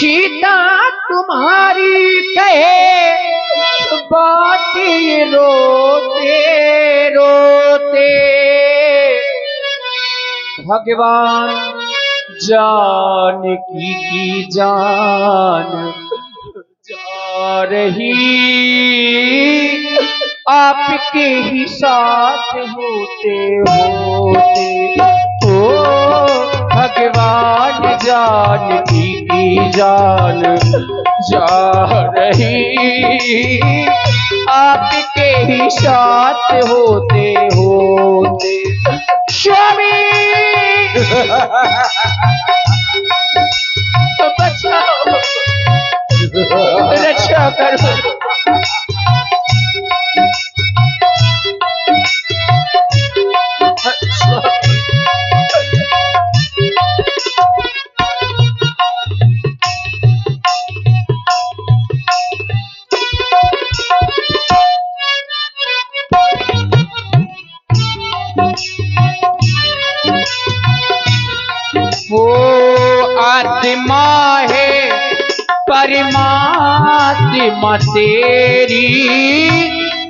सीता तुम्हारी कहे बात रोते रोते भगवान जानकी की जान जा रही आपके ही साथ होते होते ओ भगवान जानकी की जान जा रही आपके ही साथ होते होते स्वामी बचाओ रक्षा करो आत्मा है परमात्मा तेरी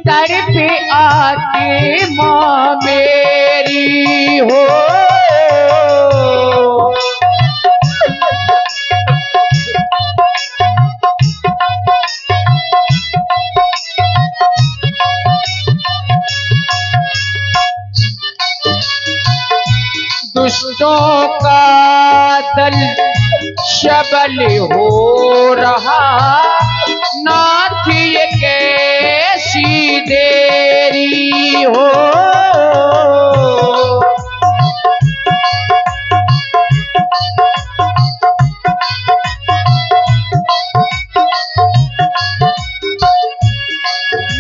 तरफ आत्मा मेरी हो दुष्टों का दल सबल हो रहा नाथ ये कैसी देरी हो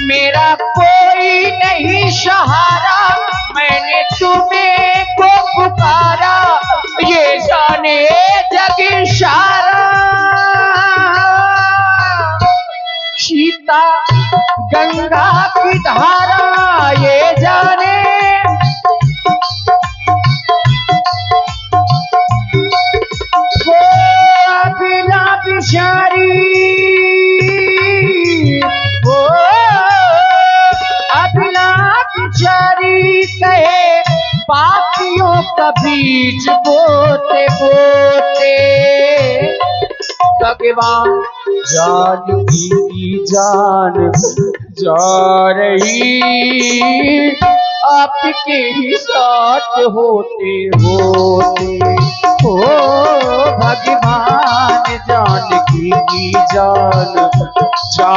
मेरा कोई नहीं सहारा मैंने तुम्हें को पुकारा ये जाने जग सारा सीता गंगा की धारा ये जाने वो अभिला बिचारी वो अभिला बिचारी कहे पापियों का बीज बोते बोते भगवान जानकी की जान जा रही आपके ही साथ होते होते ओ भगवान जानकी की जान जा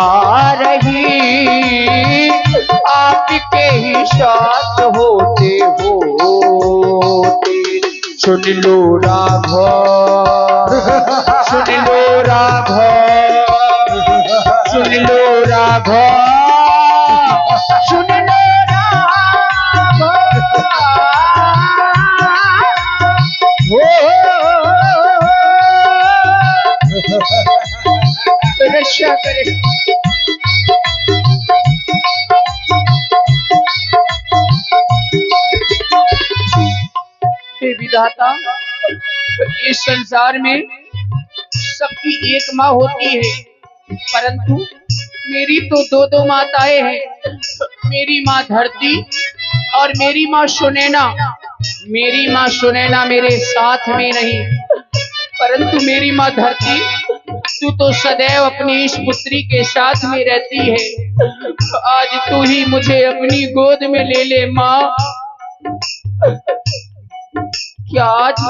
रही आपके ही साथ होते होते सुन लो राघव सुन लो राघव सुन लो राघव सुन लो राघव रक्षा करे हे विधाता इस संसार में सबकी एक माँ होती है परंतु मेरी तो दो दो माताएं हैं मेरी माँ धरती और मेरी माँ सुनैना मेरी माँ सुनैना मेरे साथ में नहीं परंतु मेरी माँ धरती तू तो सदैव अपनी इस पुत्री के साथ में रहती है आज तू ही मुझे अपनी गोद में ले ले माँ क्या आज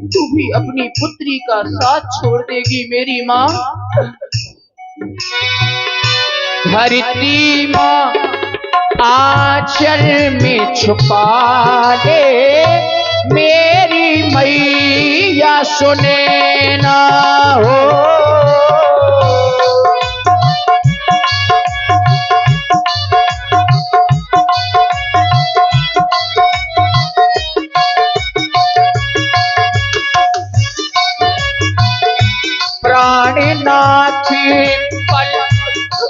तू भी अपनी पुत्री का साथ छोड़ देगी मेरी माँ धरती माँ आंचल में छुपा ले मेरी मैया सुनैना हो प्राणनाथ पल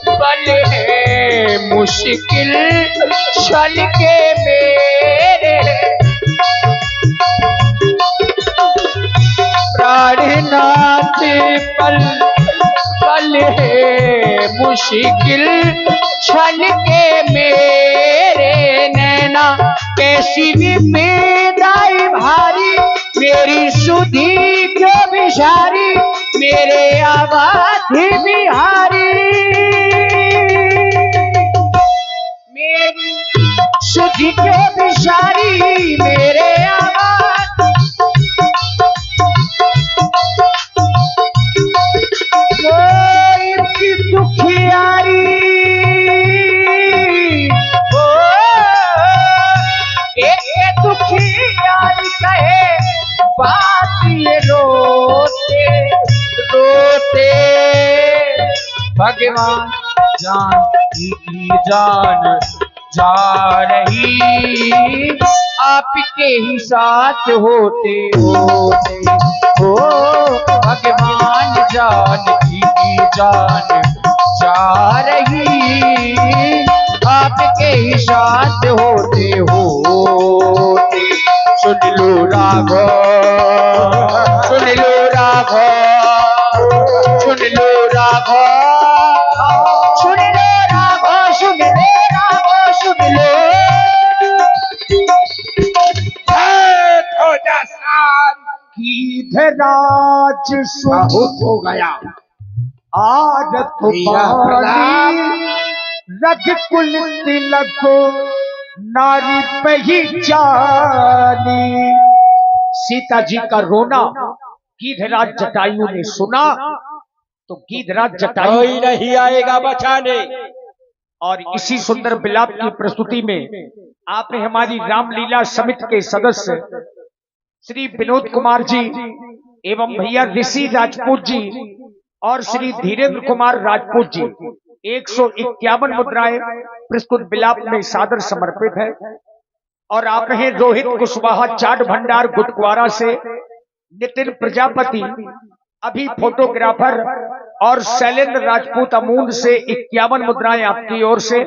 पल है मुश्किल छल के मेरे प्राणनाथ पल पल है मुश्किल छल के मेरे नैना कैसी विदाई भारी मेरी सुधी के बिहारी मेरे आवाज़ बिहारी मेरी सुधी के बिहारी मेरे आवाज़ कोई दुखियारी एक दुखियारी कहे बात ये रोते रोते भगवान जान की जान जा रही आपके ही साथ होते होते हो भगवान जान की जान जा रही आपके ही साथ होते होते सुन लो राघव सुन लो राघव सुन लो राघव सुन लो राघव सुन लो राघव सुन लो गीधराज बहुत हो गया आज रग कुल तिलक नारी पहचानी सीता जी का रोना गीधराज जटायु ने सुना तो गीधराज जटायु कोई नहीं आएगा बचाने। और इसी सुंदर विलाप की प्रस्तुति में आपने हमारी रामलीला समिति के सदस्य श्री विनोद कुमार जी एवं भैया ऋषि राजपूत जी और श्री धीरेन्द्र कुमार राजपूत जी 151 मुद्राएं प्रस्तुत विलाप में सादर समर्पित है। और आप हैं रोहित कुशवाहा चाट भंडार गुटकुआरा से, नितिन प्रजापति अभी फोटोग्राफर और शैलेंद्र राजपूत अमूल से 51 मुद्राएं आपकी ओर से।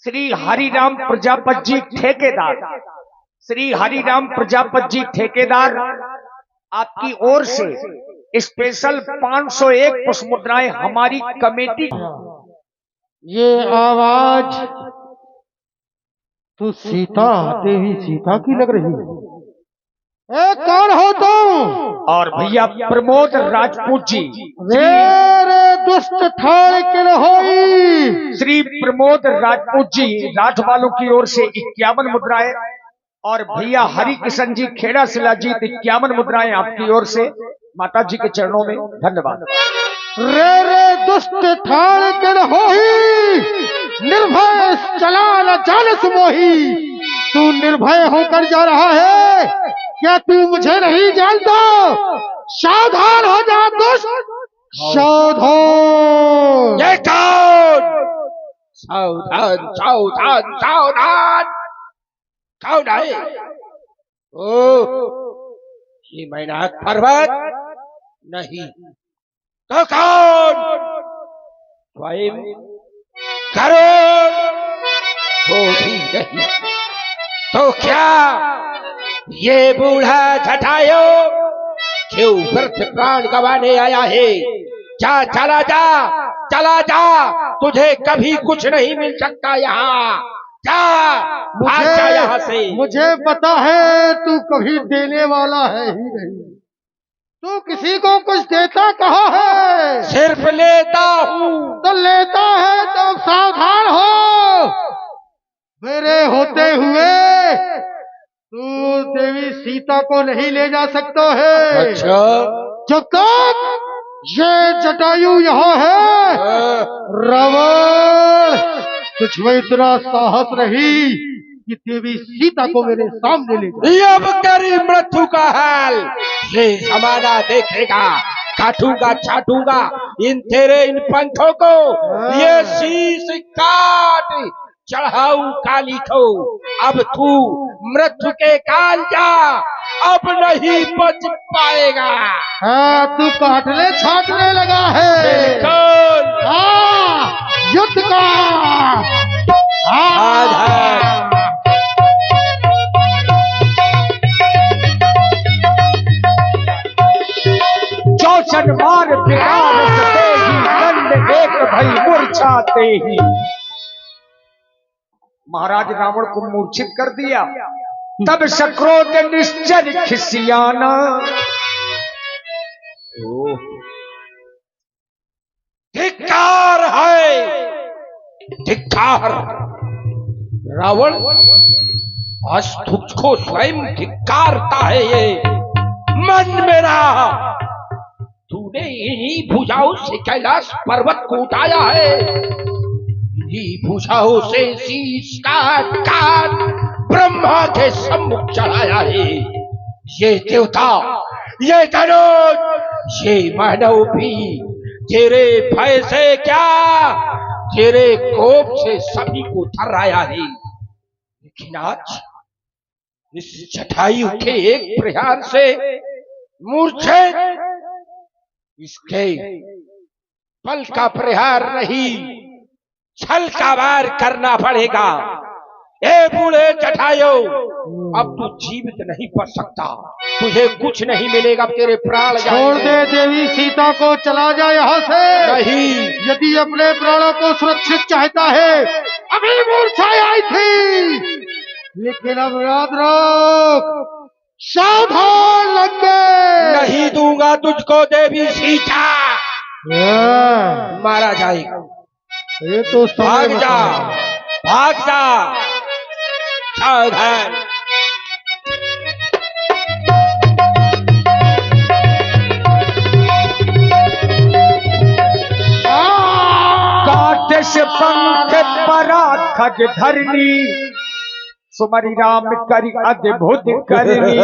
श्री हरिराम प्रजापत जी ठेकेदार, श्री हरिराम प्रजापत जी ठेकेदार आपकी ओर से स्पेशल 501 पुष्प मुद्राएं हमारी कमेटी। ये आवाज तो सीता देवी सीता की लग रही है। ए कौन हो तुम? और भैया प्रमोद राजपूत जी रे दुष्ट ठाड़ किल होई। श्री प्रमोद राजपूत जी राठ वालों की ओर से 51 मुद्राएं और भैया हरि किशन जी खेड़ा शिलाजीत 51 मुद्राएं आपकी ओर से माता जी के चरणों में धन्यवाद। रे दुष्ट ठाड़ किल होई निर्भय चला न जानस मोही। तू निर्भय होकर जा रहा है, क्या तू मुझे नहीं जानता? सावधान हो जा दुष्ट, सावधान। ये कौन? सावधान सावधान सावधान। कौन है? ओ ये मैनाक पर्वत नहीं तो कौन? स्वयं करुण हो भी नहीं तो क्या ये बूढ़ा जटायु क्यों व्यर्थ प्राण गंवाने आया है? जा चला जा चला जा, तुझे कभी कुछ नहीं मिल सकता यहाँ। जा भाग जा यहाँ से। मुझे पता है तू कभी देने वाला है ही नहीं। तू किसी को कुछ देता कहाँ है? सिर्फ लेता हूँ। तो लेता है तो सावधान हो। मेरे होते हुए तू देवी सीता को नहीं ले जा सकता है। अच्छा, जब तक ये जटायु यहाँ है रावण तुझमें इतना साहस रही कि देवी सीता को मेरे सामने ले जा। अब करी मृत्यु का हाल ये जमाना देखेगा। काटूंगा छाटूंगा इन तेरे इन पंखों को, ये शीश काट चढ़ाऊ काली को। अब तू मृत्यु के काल जा, अब नहीं बच पाएगा। हाँ तू काटने छाटने लगा है। बिल्कुल। हाँ युद्ध का चौसठ जन मार विकारस देहि, दंड एक भई मूर्छाते ही। महाराज रावण को मूर्छित कर दिया। तब सक्रोध निश्चर खिसियाना, धिक्कार है, धिक्कार। रावण आज तुझको स्वयं धिक्कारता है ये मन मेरा। तूने इन्हीं भुजाओं से कैलाश पर्वत को उठाया है, इन्हीं भुजाओं से शीश काट ब्रह्मा के सम्मुख चढ़ाया है। ये देवता, ये धनुष, ये मानव भी तेरे भय से क्या, तेरे कोप से सभी को थर्राया है। लेकिन आज इस जटायु के एक प्रहार से मूर्छित, इसके पल का प्रहार नहीं, छल का वार करना पड़ेगा। ए बूढ़े जटायु, अब तू जीवित नहीं बच सकता, तुझे कुछ नहीं मिलेगा, तेरे प्राण छोड़ दे देवी सीता को, चला जा यहाँ से। नहीं, यदि अपने प्राणों को सुरक्षित चाहता है, अभी मूर्छा आई थी, लेकिन अब याद रख, सावधान लग गए। नहीं दूंगा तुझको देवी सीता, मारा जाएगा। ये तो भाग जा, भाग जा, सावधान। काटे से पंख परा खग धरनी, सुमरि राम करि अद्भुत करनी।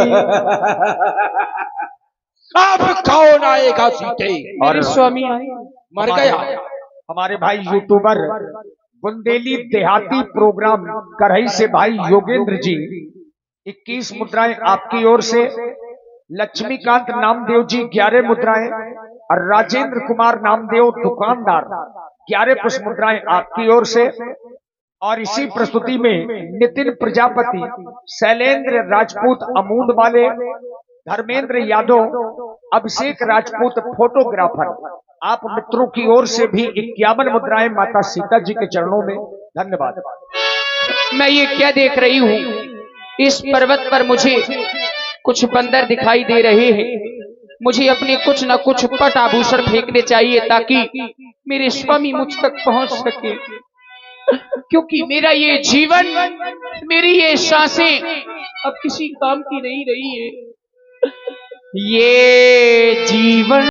अब कौन आएगा सीते? मेरे स्वामी मर गया। हमारे भाई यूट्यूबर बुंदेली देहाती प्रोग्राम करही से भाई योगेंद्र जी 21 मुद्राएं आपकी ओर से, लक्ष्मीकांत नामदेव जी 11 मुद्राएं और राजेंद्र कुमार नामदेव दुकानदार 11 पुष्प मुद्राएं आपकी ओर से। और इसी प्रस्तुति में नितिन प्रजापति, शैलेंद्र राजपूत अमूद वाले, धर्मेंद्र यादव, अभिषेक राजपूत फोटोग्राफर, आप मित्रों की ओर से भी 51 मुद्राएं माता सीता जी के चरणों में। धन्यवाद। मैं ये क्या देख रही हूँ, इस पर्वत पर मुझे कुछ बंदर दिखाई दे रहे हैं। मुझे अपने कुछ न कुछ पट आभूषण फेंकने चाहिए ताकि मेरे स्वामी मुझ तक पहुंच सके, क्योंकि मेरा ये जीवन, मेरी ये सांसें अब किसी काम की नहीं रही है। ये जीवन